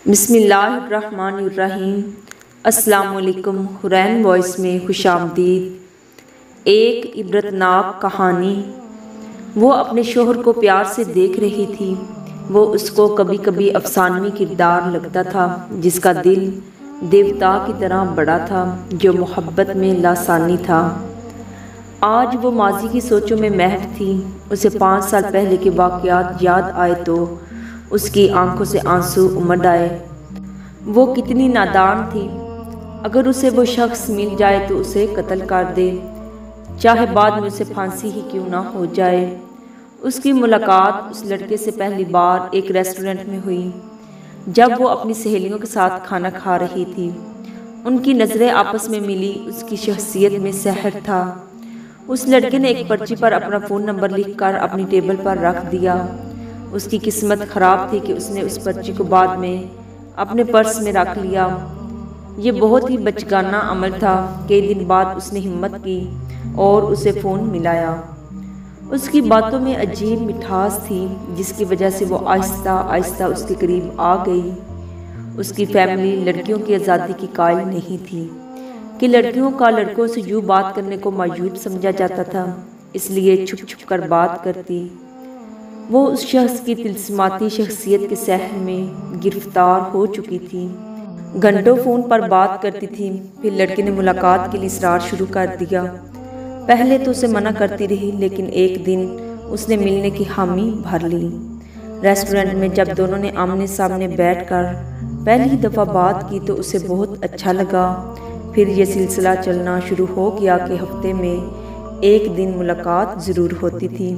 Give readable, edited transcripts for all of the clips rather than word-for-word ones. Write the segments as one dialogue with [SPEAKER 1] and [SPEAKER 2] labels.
[SPEAKER 1] بسم اللہ الرحمن الرحیم۔ السلام علیکم۔ حرین وائس میں خوش آمدید۔ ایک عبرتناک کہانی۔ وہ اپنے شوہر کو پیار سے دیکھ رہی تھی۔ وہ اس کو کبھی کبھی افسانوی کردار لگتا تھا جس کا دل دیوتا کی طرح بڑا تھا، جو محبت میں لاسانی تھا۔ آج وہ ماضی کی سوچوں میں محو تھی۔ اسے 5 سال پہلے کے واقعات یاد آئے تو اس کی آنکھوں سے آنسو امڈ آئے۔ وہ کتنی نادان تھی۔ اگر اسے وہ شخص مل جائے تو اسے قتل کر دے، چاہے بعد میں اسے پھانسی ہی کیوں نہ ہو جائے۔ اس کی ملاقات اس لڑکے سے پہلی بار ایک ریسٹورنٹ میں ہوئی، جب وہ اپنی سہیلیوں کے ساتھ کھانا کھا رہی تھی۔ ان کی نظریں آپس میں ملی۔ اس کی شخصیت میں سحر تھا۔ اس لڑکے نے ایک پرچی پر اپنا فون نمبر لکھ کر اپنی ٹیبل پر رکھ دیا۔ اس کی قسمت خراب تھی کہ اس نے اس پرچی کو بعد میں اپنے پرس میں رکھ لیا۔ یہ بہت ہی بچگانہ عمل تھا۔ کئی دن بعد اس نے ہمت کی اور اسے فون ملایا۔ اس کی باتوں میں عجیب مٹھاس تھی جس کی وجہ سے وہ آہستہ آہستہ اس کے قریب آ گئی۔ اس کی فیملی لڑکیوں کی آزادی کی قائل نہیں تھی کہ لڑکیوں کا لڑکوں سے یوں بات کرنے کو معیوب سمجھا جاتا تھا، اس لیے چھپ چھپ کر بات کرتی۔ وہ اس شخص کی طلسماتی شخصیت کے سحر میں گرفتار ہو چکی تھی۔ گھنٹوں فون پر بات کرتی تھی۔ پھر لڑکے نے ملاقات کے لیے اصرار شروع کر دیا۔ پہلے تو اسے منع کرتی رہی، لیکن ایک دن اس نے ملنے کی حامی بھر لی۔ ریسٹورنٹ میں جب دونوں نے آمنے سامنے بیٹھ کر پہلی دفعہ بات کی تو اسے بہت اچھا لگا۔ پھر یہ سلسلہ چلنا شروع ہو گیا کہ ہفتے میں ایک دن ملاقات ضرور ہوتی تھی۔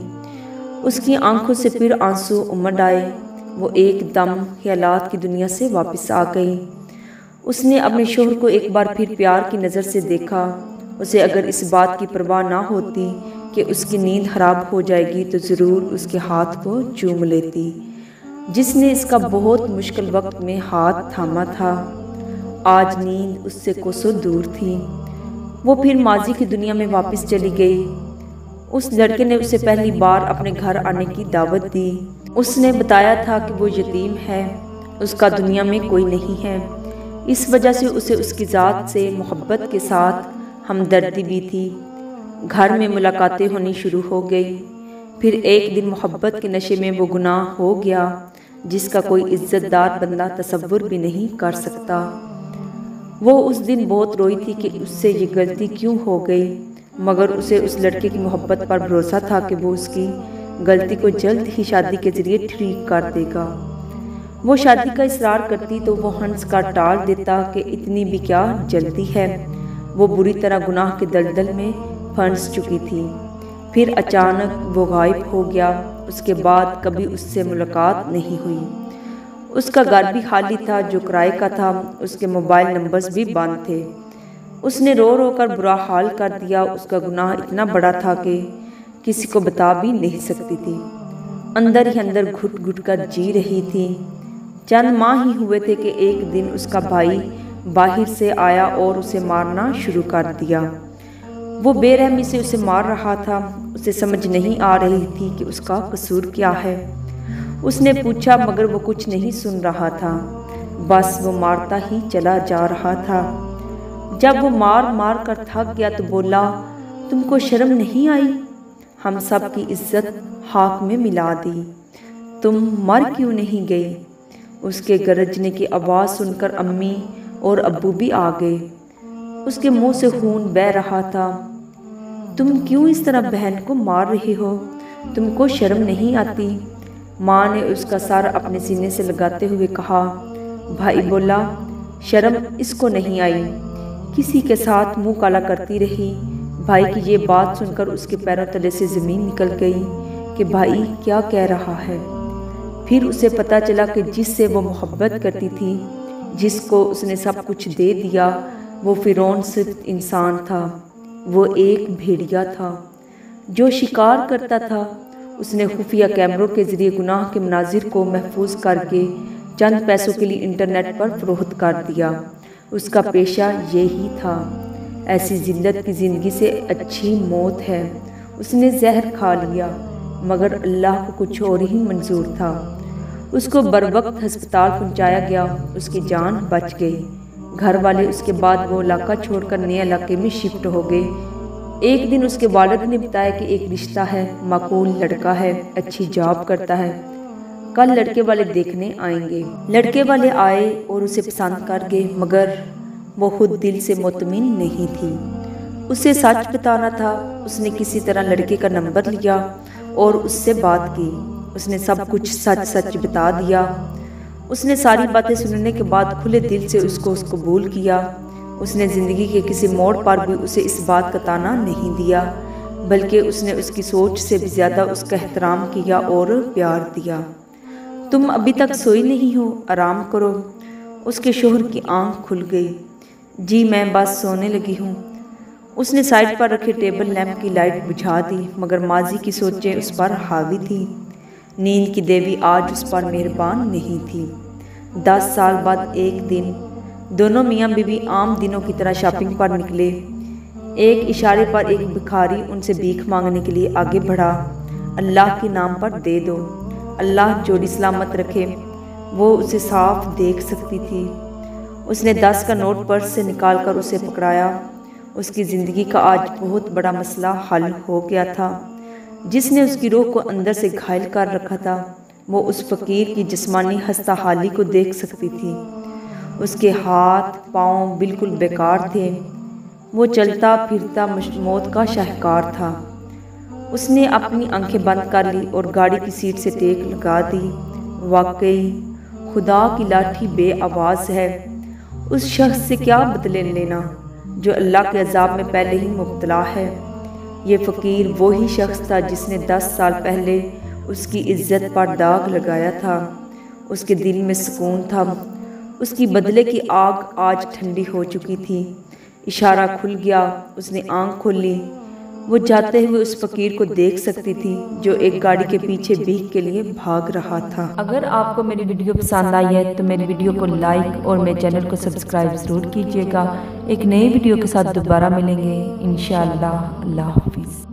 [SPEAKER 1] اس کی آنکھوں سے پھر آنسو امڈ آئے۔ وہ ایک دم خیالات کی دنیا سے واپس آ گئی۔ اس نے اپنے شوہر کو ایک بار پھر پیار کی نظر سے دیکھا۔ اسے اگر اس بات کی پرواہ نہ ہوتی کہ اس کی نیند خراب ہو جائے گی تو ضرور اس کے ہاتھ کو چوم لیتی، جس نے اس کا بہت مشکل وقت میں ہاتھ تھاما تھا۔ آج نیند اس سے کوسوں دور تھی۔ وہ پھر ماضی کی دنیا میں واپس چلی گئی۔ اس لڑکے نے اسے پہلی بار اپنے گھر آنے کی دعوت دی۔ اس نے بتایا تھا کہ وہ یتیم ہے، اس کا دنیا میں کوئی نہیں ہے۔ اس وجہ سے اسے اس کی ذات سے محبت کے ساتھ ہمدردی بھی تھی۔ گھر میں ملاقاتیں ہونی شروع ہو گئی۔ پھر ایک دن محبت کے نشے میں وہ گناہ ہو گیا جس کا کوئی عزت دار بندہ تصور بھی نہیں کر سکتا۔ وہ اس دن بہت روئی تھی کہ اس سے یہ غلطی کیوں ہو گئی، مگر اسے اس لڑکے کی محبت پر بھروسہ تھا کہ وہ اس کی غلطی کو جلد ہی شادی کے ذریعے ٹھیک کر دے گا۔ وہ شادی کا اصرار کرتی تو وہ ہنس کر ٹال دیتا کہ اتنی بھی کیا جلدی ہے۔ وہ بری طرح گناہ کے دلدل میں پھنس چکی تھی۔ پھر اچانک وہ غائب ہو گیا۔ اس کے بعد کبھی اس سے ملاقات نہیں ہوئی۔ اس کا گھر بھی خالی تھا جو کرائے کا تھا۔ اس کے موبائل نمبرز بھی بند تھے۔ اس نے رو رو کر برا حال کر دیا۔ اس کا گناہ اتنا بڑا تھا کہ کسی کو بتا بھی نہیں سکتی تھی۔ اندر ہی اندر گھٹ گھٹ کر جی رہی تھی۔ چند ماہ ہی ہوئے تھے کہ ایک دن اس کا بھائی باہر سے آیا اور اسے مارنا شروع کر دیا۔ وہ بے رحمی سے اسے مار رہا تھا۔ اسے سمجھ نہیں آ رہی تھی کہ اس کا قصور کیا ہے۔ اس نے پوچھا مگر وہ کچھ نہیں سن رہا تھا، بس وہ مارتا ہی چلا جا رہا تھا۔ جب وہ مار مار کر تھک گیا تو بولا، تم کو شرم نہیں آئی؟ ہم سب کی عزت خاک میں ملا دی، تم مر کیوں نہیں گئی؟ اس کے گرجنے کی آواز سن کر امی اور ابو بھی آ گئے۔ اس کے منہ سے خون بہہ رہا تھا۔ تم کیوں اس طرح بہن کو مار رہے ہو؟ تم کو شرم نہیں آتی؟ ماں نے اس کا سر اپنے سینے سے لگاتے ہوئے کہا۔ بھائی بولا، شرم اس کو نہیں آئی، کسی کے ساتھ منہ کالا کرتی رہی۔ بھائی کی یہ بات سن کر اس کے پیروں تلے سے زمین نکل گئی کہ بھائی کیا کہہ رہا ہے۔ پھر اسے پتا چلا کہ جس سے وہ محبت کرتی تھی، جس کو اس نے سب کچھ دے دیا، وہ فرعون صرف انسان تھا۔ وہ ایک بھیڑیا تھا جو شکار کرتا تھا۔ اس نے خفیہ کیمروں کے ذریعے گناہ کے مناظر کو محفوظ کر کے چند پیسوں کے لیے انٹرنیٹ پر فروخت کر دیا۔ اس کا پیشہ یہی تھا۔ ایسی ذلت کی زندگی سے اچھی موت ہے۔ اس نے زہر کھا لیا، مگر اللہ کو کچھ اور ہی منظور تھا۔ اس کو بروقت ہسپتال پہنچایا گیا، اس کی جان بچ گئی۔ گھر والے اس کے بعد وہ علاقہ چھوڑ کر نئے علاقے میں شفٹ ہو گئے۔ ایک دن اس کے والد نے بتایا کہ ایک رشتہ ہے، معقول لڑکا ہے، اچھی جاب کرتا ہے، کل لڑکے والے دیکھنے آئیں گے۔ لڑکے والے آئے اور اسے پسند کر گئے، مگر وہ خود دل سے مطمئن نہیں تھی۔ اسے سچ بتانا تھا۔ اس نے کسی طرح لڑکے کا نمبر لیا اور اس سے بات کی۔ اس نے سب کچھ سچ سچ بتا دیا۔ اس نے ساری باتیں سننے کے بعد کھلے دل سے اس کو قبول کیا۔ اس نے زندگی کے کسی موڑ پر بھی اسے اس بات کا تانا نہیں دیا، بلکہ اس نے اس کی سوچ سے بھی زیادہ اس کا احترام کیا اور پیار دیا۔ تم ابھی تک سوئی نہیں ہو، آرام کرو۔ اس کے شوہر کی آنکھ کھل گئی۔ جی میں بس سونے لگی ہوں۔ اس نے سائڈ پر رکھے ٹیبل لیمپ کی لائٹ بجھا دی، مگر ماضی کی سوچیں اس پر حاوی تھی۔ نیند کی دیوی آج اس پر مہربان نہیں تھی۔ 10 سال بعد ایک دن دونوں میاں بیوی عام دنوں کی طرح شاپنگ پر نکلے۔ ایک اشارے پر ایک بھکاری ان سے بھیک مانگنے کے لیے آگے بڑھا۔ اللہ کے نام پر دے دو، اللہ جوڑی سلامت رکھے۔ وہ اسے صاف دیکھ سکتی تھی۔ اس نے 10 کا نوٹ پرس سے نکال کر اسے پکڑایا۔ اس کی زندگی کا آج بہت بڑا مسئلہ حل ہو گیا تھا، جس نے اس کی روح کو اندر سے گھائل کر رکھا تھا۔ وہ اس فقیر کی جسمانی خستہ حالی کو دیکھ سکتی تھی۔ اس کے ہاتھ پاؤں بالکل بیکار تھے۔ وہ چلتا پھرتا موت کا شاہکار تھا۔ اس نے اپنی آنکھیں بند کر لی اور گاڑی کی سیٹ سے ٹیک لگا دی۔ واقعی خدا کی لاٹھی بے آواز ہے۔ اس شخص سے کیا بدلے لینا جو اللہ کے عذاب میں پہلے ہی مبتلا ہے۔ یہ فقیر وہی شخص تھا جس نے 10 سال پہلے اس کی عزت پر داغ لگایا تھا۔ اس کے دل میں سکون تھا۔ اس کی بدلے کی آگ آج ٹھنڈی ہو چکی تھی۔ اشارہ کھل گیا۔ اس نے آنکھ کھولی۔ وہ جاتے ہوئے اس فقیر کو دیکھ سکتی تھی جو ایک گاڑی کے پیچھے بھیک کے لیے بھاگ رہا تھا۔ اگر آپ کو میری ویڈیو پسند آئی ہے تو میری ویڈیو کو لائک اور میرے چینل کو سبسکرائب ضرور کیجیے گا۔ ایک نئی ویڈیو کے ساتھ دوبارہ ملیں گے انشاءاللہ۔ اللہ حافظ۔